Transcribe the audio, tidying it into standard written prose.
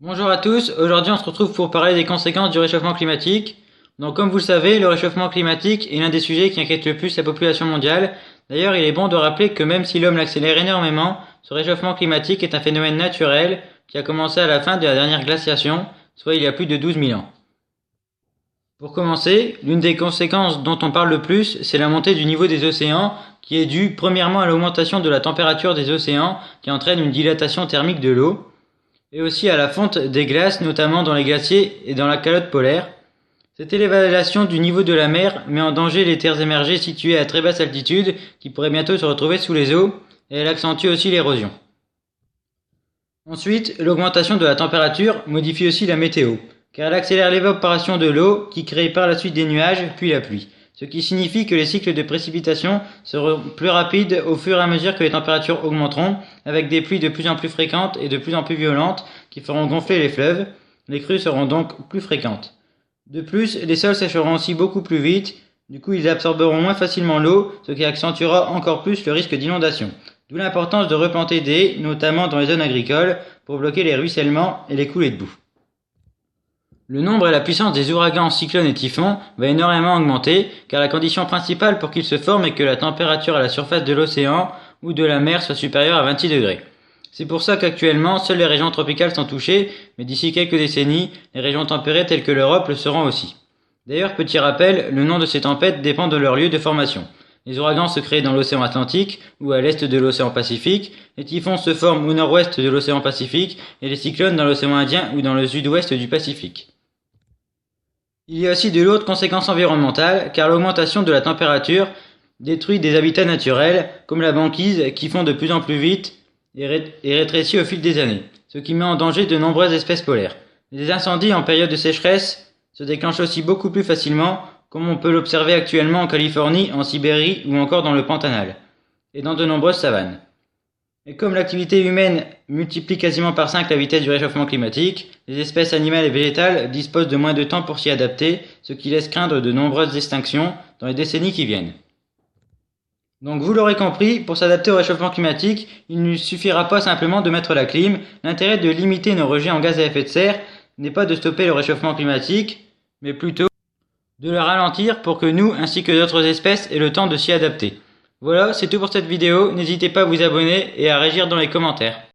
Bonjour à tous, aujourd'hui on se retrouve pour parler des conséquences du réchauffement climatique. Donc comme vous le savez, le réchauffement climatique est l'un des sujets qui inquiète le plus la population mondiale. D'ailleurs, il est bon de rappeler que même si l'homme l'accélère énormément, ce réchauffement climatique est un phénomène naturel qui a commencé à la fin de la dernière glaciation, soit il y a plus de 12 000 ans. Pour commencer, l'une des conséquences dont on parle le plus, c'est la montée du niveau des océans, qui est due premièrement à l'augmentation de la température des océans, qui entraîne une dilatation thermique de l'eau, et aussi à la fonte des glaces, notamment dans les glaciers et dans la calotte polaire. Cette élévation du niveau de la mer met en danger les terres émergées situées à très basse altitude, qui pourraient bientôt se retrouver sous les eaux, et elle accentue aussi l'érosion. Ensuite, l'augmentation de la température modifie aussi la météo, car elle accélère l'évaporation de l'eau qui crée par la suite des nuages, puis la pluie, ce qui signifie que les cycles de précipitation seront plus rapides au fur et à mesure que les températures augmenteront, avec des pluies de plus en plus fréquentes et de plus en plus violentes qui feront gonfler les fleuves. Les crues seront donc plus fréquentes. De plus, les sols sécheront aussi beaucoup plus vite, du coup ils absorberont moins facilement l'eau, ce qui accentuera encore plus le risque d'inondation. D'où l'importance de replanter des haies, notamment dans les zones agricoles, pour bloquer les ruissellements et les coulées de boue. Le nombre et la puissance des ouragans, cyclones et typhons va énormément augmenter, car la condition principale pour qu'ils se forment est que la température à la surface de l'océan ou de la mer soit supérieure à 26 degrés. C'est pour ça qu'actuellement, seules les régions tropicales sont touchées, mais d'ici quelques décennies, les régions tempérées telles que l'Europe le seront aussi. D'ailleurs, petit rappel, le nom de ces tempêtes dépend de leur lieu de formation. Les ouragans se créent dans l'océan Atlantique ou à l'est de l'océan Pacifique, les typhons se forment au nord-ouest de l'océan Pacifique et les cyclones dans l'océan Indien ou dans le sud-ouest du Pacifique. Il y a aussi de lourdes conséquences environnementales, car l'augmentation de la température détruit des habitats naturels, comme la banquise, qui fond de plus en plus vite et rétrécit au fil des années, ce qui met en danger de nombreuses espèces polaires. Les incendies en période de sécheresse se déclenchent aussi beaucoup plus facilement, comme on peut l'observer actuellement en Californie, en Sibérie ou encore dans le Pantanal, et dans de nombreuses savanes. Et comme l'activité humaine multiplie quasiment par 5 la vitesse du réchauffement climatique, les espèces animales et végétales disposent de moins de temps pour s'y adapter, ce qui laisse craindre de nombreuses extinctions dans les décennies qui viennent. Donc vous l'aurez compris, pour s'adapter au réchauffement climatique, il ne suffira pas simplement de mettre la clim. L'intérêt de limiter nos rejets en gaz à effet de serre n'est pas de stopper le réchauffement climatique, mais plutôt de le ralentir pour que nous, ainsi que d'autres espèces, aient le temps de s'y adapter. Voilà, c'est tout pour cette vidéo, n'hésitez pas à vous abonner et à réagir dans les commentaires.